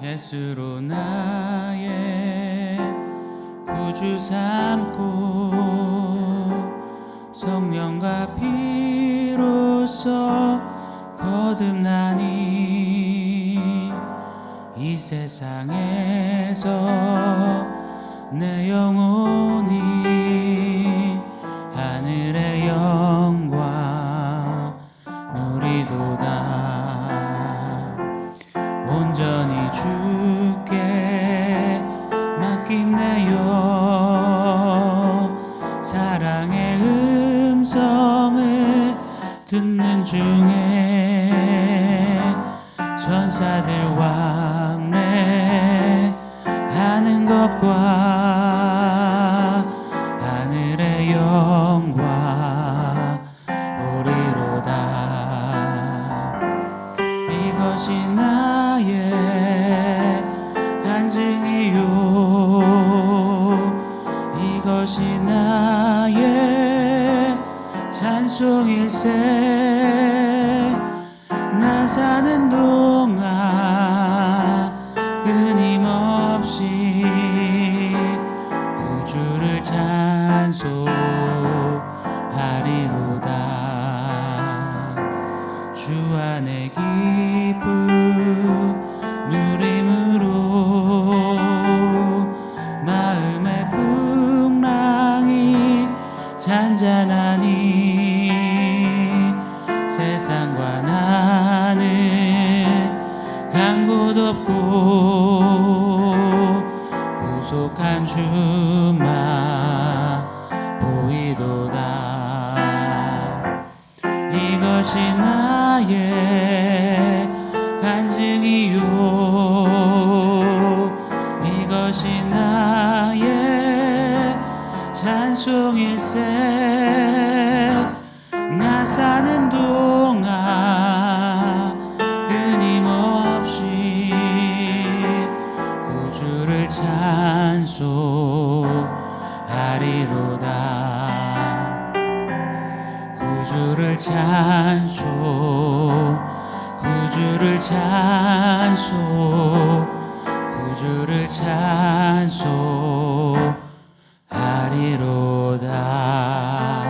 예수로 나의 구주 삼고 성령과 피로써 거듭나니 이 세상에서 내 영혼이 하늘의 영광 누리도다. 온전히 주께 맡긴 내 영 사랑의 음성을 듣는 중에 천사들 왕래하는 것과 하늘의 영광 보리로다. 이것이 나의 간증이요 이것이 나의 찬송일세. 나 사는 동안 끊임없이 구주를 찬송하리로다. 주 안에 기쁨 누림으로 마음의 풍랑이 잔잔하니 세상과 나는 간 곳 없고 구속한 주만 보이도다. 이것이 나의 간증이요 이것이 나의 찬송일세. 나 사는 동안 끊임없이 구주를 찬송하리로다. 구주를 찬송 구주를 찬송 구주를 찬송하리로다.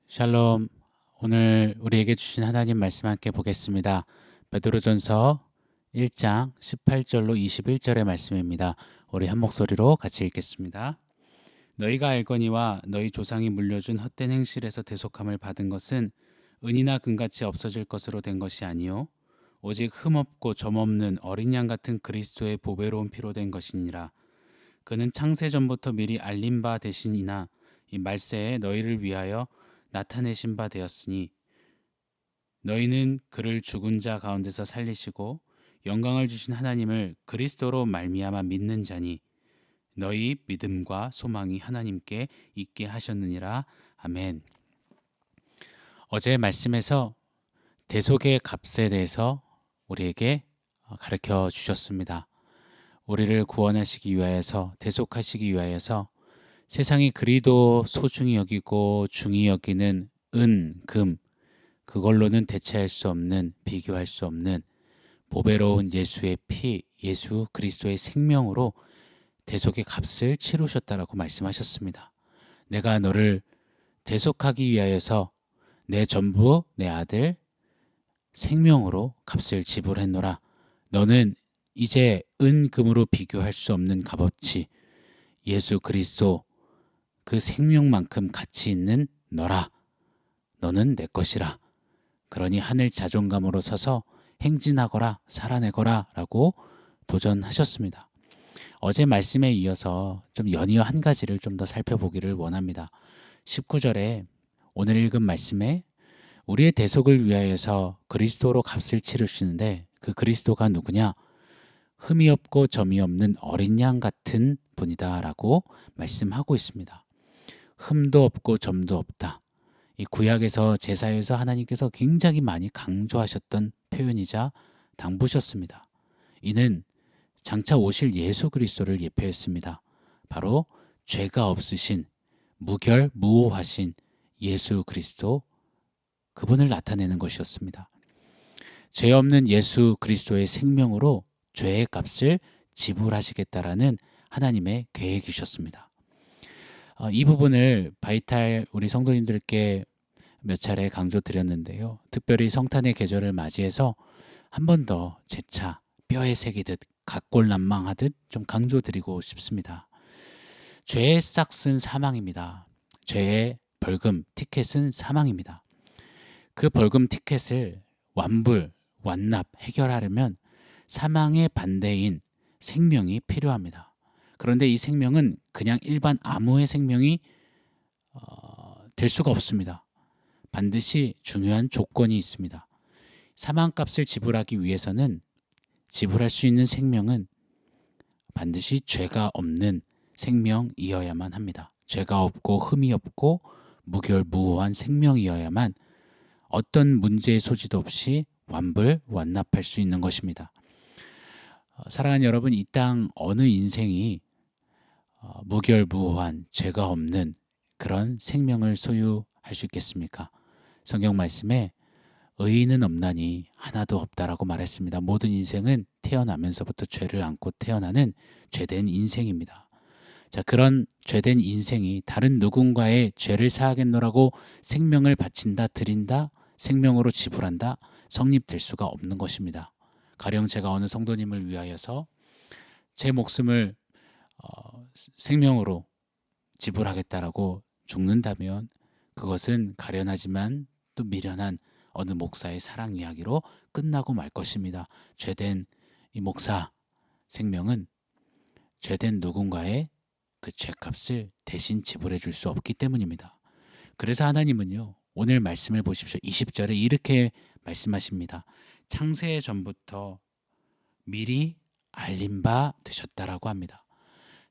샬롬. 오늘 우리에게 주신 하나님 말씀 함께 보겠습니다. 베드로전서 1장 18절로 21절의 말씀입니다. 우리 한 목소리로 같이 읽겠습니다. 너희가 알거니와 너희 조상이 물려준 헛된 행실에서 대속함을 받은 것은 은이나 금같이 없어질 것으로 된 것이 아니요 오직 흠없고 점없는 어린 양 같은 그리스도의 보배로운 피로 된 것이니라. 그는 창세 전부터 미리 알린 바 되시니나 이 말세에 너희를 위하여 나타내신 바 되었으니 너희는 그를 죽은 자 가운데서 살리시고 영광을 주신 하나님을 그리스도로 말미암아 믿는 자니 너희 믿음과 소망이 하나님께 있게 하셨느니라. 아멘. 어제 말씀에서 대속의 값에 대해서 우리에게 가르쳐 주셨습니다. 우리를 구원하시기 위하여서 대속하시기 위하여서 세상이 그리도 소중히 여기고 중히 여기는 은, 금 그걸로는 대체할 수 없는 비교할 수 없는 보배로운 예수의 피, 예수 그리스도의 생명으로 대속의 값을 치르셨다라고 말씀하셨습니다. 내가 너를 대속하기 위하여서 내 전부 내 아들 생명으로 값을 지불했노라. 너는 이제 은, 금으로 비교할 수 없는 값어치 예수 그리스도 그 생명만큼 가치 있는 너라. 너는 내 것이라. 그러니 하늘 자존감으로 서서 행진하거라 살아내거라 라고 도전하셨습니다. 어제 말씀에 이어서 좀 연이어 한 가지를 좀 더 살펴보기를 원합니다. 19절에 오늘 읽은 말씀에 우리의 대속을 위하여서 그리스도로 값을 치르시는데 그 그리스도가 누구냐? 흠이 없고 점이 없는 어린 양 같은 분이다 라고 말씀하고 있습니다. 흠도 없고 점도 없다. 이 구약에서 제사에서 하나님께서 굉장히 많이 강조하셨던 표현이자 당부셨습니다. 이는 장차 오실 예수 그리스도를 예표했습니다. 바로 죄가 없으신 무결무오하신 예수 그리스도, 그분을 나타내는 것이었습니다. 죄 없는 예수 그리스도의 생명으로 죄의 값을 지불하시겠다라는 하나님의 계획이셨습니다. 이 부분을 바이탈 우리 성도님들께 몇 차례 강조드렸는데요. 특별히 성탄의 계절을 맞이해서 한 번 더 재차 뼈에 새기듯 각골난망하듯 좀 강조드리고 싶습니다. 죄의 싹은 사망입니다. 죄의 벌금, 티켓은 사망입니다. 그 벌금 티켓을 완납, 해결하려면 사망의 반대인 생명이 필요합니다. 그런데 이 생명은 그냥 일반 아무의 생명이 될 수가 없습니다. 반드시 중요한 조건이 있습니다. 사망값을 지불하기 위해서는, 지불할 수 있는 생명은 반드시 죄가 없는 생명이어야만 합니다. 죄가 없고 흠이 없고 무결무오한 생명이어야만 어떤 문제의 소지도 없이 완납할 수 있는 것입니다. 사랑하는 여러분, 이 땅 어느 인생이 무결무오한 죄가 없는 그런 생명을 소유할 수 있겠습니까? 성경 말씀에 의인은 없나니 하나도 없다라고 말했습니다. 모든 인생은 태어나면서부터 죄를 안고 태어나는 죄된 인생입니다. 자, 그런 죄된 인생이 다른 누군가의 죄를 사하겠노라고 생명을 바친다, 드린다, 생명으로 지불한다, 성립될 수가 없는 것입니다. 가령 제가 어느 성도님을 위하여서 제 목숨을 생명으로 지불하겠다라고 죽는다면 그것은 가련하지만 또 미련한 어느 목사의 사랑 이야기로 끝나고 말 것입니다. 죄된 이 목사 생명은 죄된 누군가의 그 죄값을 대신 지불해 줄 수 없기 때문입니다. 그래서 하나님은요, 오늘 말씀을 보십시오. 20절에 이렇게 말씀하십니다. 창세 전부터 미리 알린 바 되셨다라고 합니다.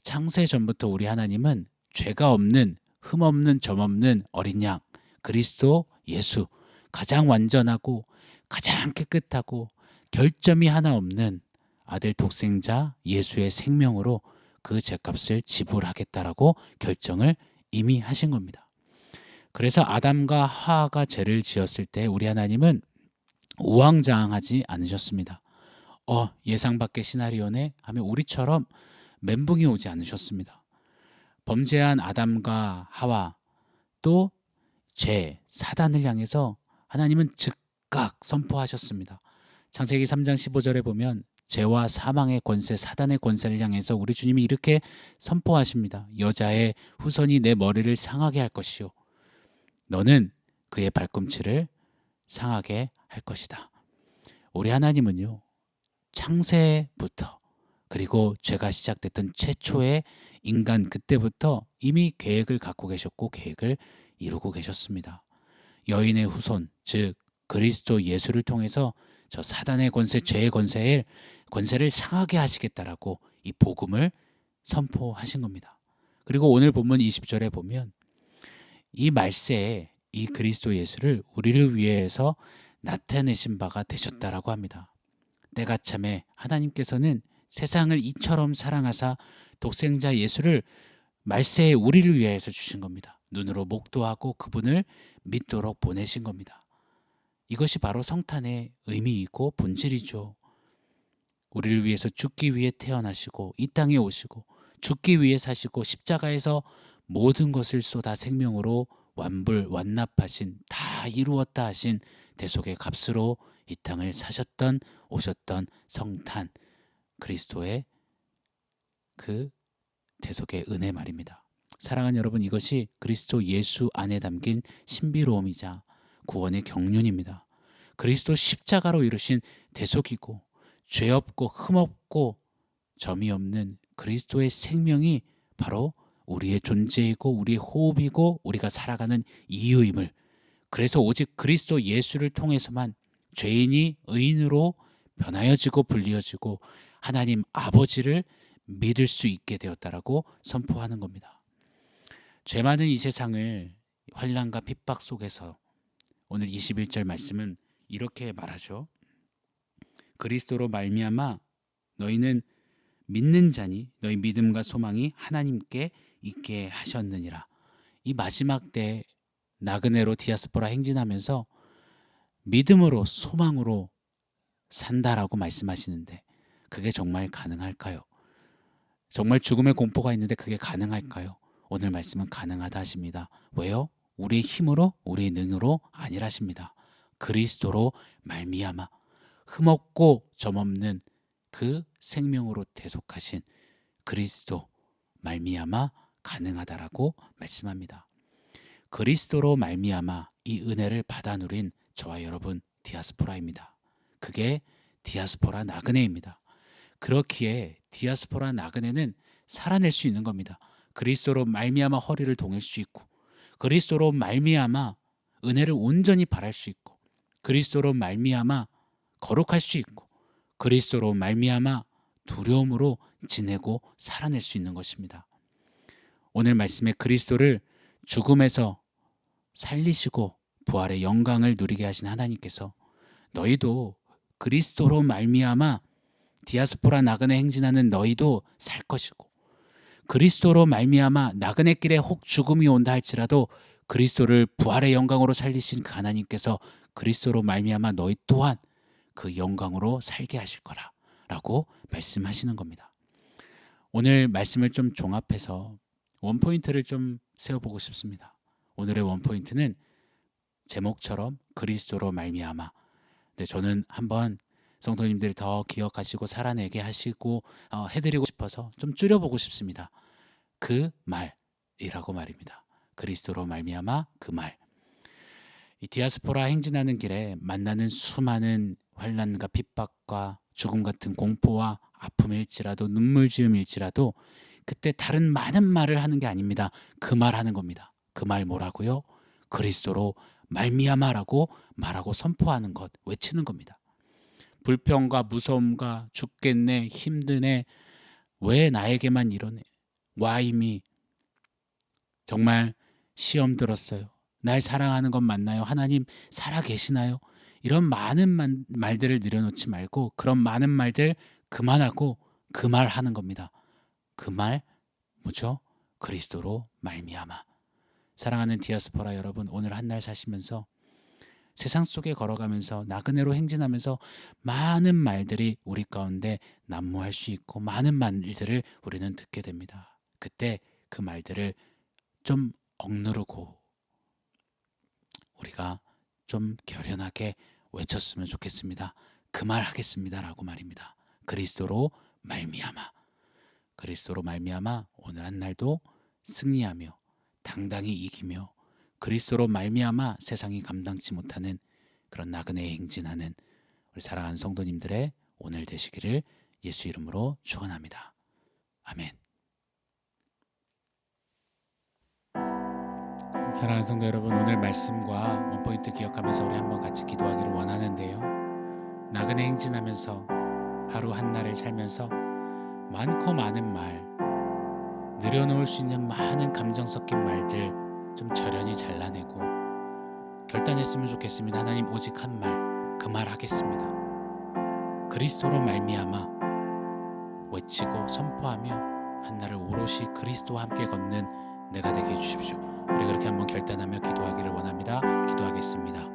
창세 전부터 우리 하나님은 죄가 없는, 흠 없는, 점 없는 어린 양 그리스도 예수, 가장 완전하고 가장 깨끗하고 결점이 하나 없는 아들 독생자 예수의 생명으로 그 죄값을 지불하겠다라고 결정을 이미 하신 겁니다. 그래서 아담과 하와가 죄를 지었을 때 우리 하나님은 우왕좌왕하지 않으셨습니다. 예상 밖의 시나리오네 하며 우리처럼 멘붕이 오지 않으셨습니다. 범죄한 아담과 하와, 또 사단을 향해서 하나님은 즉각 선포하셨습니다. 창세기 3장 15절에 보면 죄와 사망의 권세, 사단의 권세를 향해서 우리 주님이 이렇게 선포하십니다. 여자의 후손이 내 머리를 상하게 할 것이요, 너는 그의 발꿈치를 상하게 할 것이다. 우리 하나님은요, 창세부터, 그리고 죄가 시작됐던 최초의 인간 그때부터 이미 계획을 갖고 계셨고 계획을 이루고 계셨습니다. 여인의 후손, 즉 그리스도 예수를 통해서 저 사단의 권세, 죄의 권세를 상하게 하시겠다라고 이 복음을 선포하신 겁니다. 그리고 오늘 본문 20절에 보면 이 말세에 이 그리스도 예수를 우리를 위해서 나타내신 바가 되셨다라고 합니다. 때가 참에 하나님께서는 세상을 이처럼 사랑하사 독생자 예수를 말세에 우리를 위해서 주신 겁니다. 눈으로 목도하고 그분을 믿도록 보내신 겁니다. 이것이 바로 성탄의 의미이고 본질이죠. 우리를 위해서 죽기 위해 태어나시고 이 땅에 오시고 죽기 위해 사시고 십자가에서 모든 것을 쏟아 생명으로 완납하신, 다 이루었다 하신 대속의 값으로 이 땅을 사셨던, 오셨던 성탄 그리스도의 그 대속의 은혜 말입니다. 사랑하는 여러분, 이것이 그리스도 예수 안에 담긴 신비로움이자 구원의 경륜입니다. 그리스도 십자가로 이루신 대속이고 죄 없고 흠 없고 점이 없는 그리스도의 생명이 바로 우리의 존재이고 우리의 호흡이고 우리가 살아가는 이유임을, 그래서 오직 그리스도 예수를 통해서만 죄인이 의인으로 변하여지고 불리어지고 하나님 아버지를 믿을 수 있게 되었다라고 선포하는 겁니다. 죄 많은 이 세상을 환난과 핍박 속에서 오늘 21절 말씀은 이렇게 말하죠. 그리스도로 말미암아 너희는 믿는 자니 너희 믿음과 소망이 하나님께 있게 하셨느니라. 이 마지막 때 나그네로 디아스포라 행진하면서 믿음으로 소망으로 산다라고 말씀하시는데 그게 정말 가능할까요? 정말 죽음의 공포가 있는데 그게 가능할까요? 오늘 말씀은 가능하다 하십니다. 왜요? 우리의 힘으로 우리의 능으로 아니라십니다. 그리스도로 말미암아 흠없고 점없는 그 생명으로 대속하신 그리스도 말미암아 가능하다라고 말씀합니다. 그리스도로 말미암아 이 은혜를 받아 누린 저와 여러분 디아스포라입니다. 그게 디아스포라 나그네입니다. 그렇기에 디아스포라 나그네는 살아낼 수 있는 겁니다. 그리스도로 말미암아 허리를 동일 수 있고, 그리스도로 말미암아 은혜를 온전히 바랄 수 있고, 그리스도로 말미암아 거룩할 수 있고, 그리스도로 말미암아 두려움으로 지내고 살아낼 수 있는 것입니다. 오늘 말씀에 그리스도를 죽음에서 살리시고 부활의 영광을 누리게 하신 하나님께서 너희도 그리스도로 말미암아 디아스포라 나그네 행진하는 너희도 살 것이고, 그리스도로 말미암아 나그네 길에 혹 죽음이 온다 할지라도 그리스도를 부활의 영광으로 살리신 그 하나님께서 그리스도로 말미암아 너희 또한 그 영광으로 살게 하실 거라 라고 말씀하시는 겁니다. 오늘 말씀을 좀 종합해서 원포인트를 좀 세워보고 싶습니다. 오늘의 원포인트는 제목처럼 그리스도로 말미암아. 근데 저는 한번 성도님들이 더 기억하시고 살아내게 하시고 해드리고 싶어서 좀 줄여보고 싶습니다. 그 말이라고 말입니다. 그리스도로 말미암아 그 말. 이 디아스포라 행진하는 길에 만나는 수많은 환난과 핍박과 죽음 같은 공포와 아픔일지라도 눈물지음일지라도 그때 다른 많은 말을 하는 게 아닙니다. 그 말 하는 겁니다. 그 말 뭐라고요? 그리스도로 말미암아라고 말하고 선포하는 것, 외치는 겁니다. 불평과 무서움과 죽겠네, 힘드네, 왜 나에게만 이러네, 와이미, 정말 시험 들었어요, 날 사랑하는 건 맞나요? 하나님 살아계시나요? 이런 많은 말들을 늘여놓지 말고 그런 많은 말들 그만하고 그 말 하는 겁니다. 그 말 뭐죠? 그리스도로 말미암아. 사랑하는 디아스포라 여러분, 오늘 한 날 사시면서 세상 속에 걸어가면서 나그네로 행진하면서 많은 말들이 우리 가운데 난무할 수 있고 많은 말들을 우리는 듣게 됩니다. 그때 그 말들을 좀 억누르고 우리가 좀 결연하게 외쳤으면 좋겠습니다. 그 말 하겠습니다라고 말입니다. 그리스도로 말미암아. 그리스도로 말미암아 오늘 한 날도 승리하며 당당히 이기며 그리스도로 말미암아 세상이 감당치 못하는 그런 나그네에 행진하는 우리 사랑하는 성도님들의 오늘 되시기를 예수 이름으로 축원합니다. 아멘. 사랑하는 성도 여러분, 오늘 말씀과 원포인트 기억하면서 우리 한번 같이 기도하기를 원하는데요. 나그네 행진하면서 하루 한날을 살면서 많고 많은 말, 늘여놓을 수 있는 많은 감정 섞인 말들 좀 절연히 잘라내고 결단했으면 좋겠습니다. 하나님 오직 한 말, 그 말 하겠습니다. 그리스도로 말미암아 외치고 선포하며 한날을 오롯이 그리스도와 함께 걷는 내가 되게 해주십시오. 우리 그렇게 한번 결단하며 기도하기를 원합니다. 기도하겠습니다.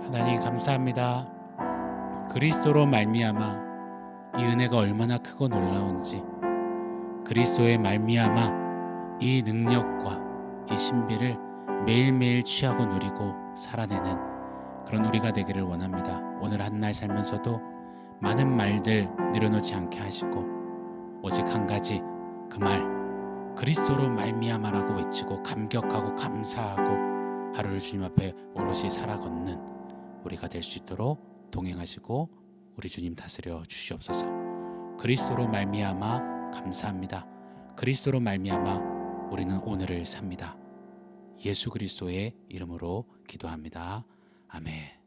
하나님 감사합니다. 그리스도로 말미암아 이 은혜가 얼마나 크고 놀라운지 그리스도의 말미암아 이 능력과 이 신비를 매일매일 취하고 누리고 살아내는 그런 우리가 되기를 원합니다. 오늘 한 날 살면서도 많은 말들 내려놓지 않게 하시고 오직 한 가지 그 말 그리스도로 말미암아라고 외치고 감격하고 감사하고 하루를 주님 앞에 오롯이 살아 걷는 우리가 될 수 있도록 동행하시고 우리 주님 다스려 주시옵소서. 그리스도로 말미암아 감사합니다. 그리스도로 말미암아 우리는 오늘을 삽니다. 예수 그리스도의 이름으로 기도합니다. 아멘.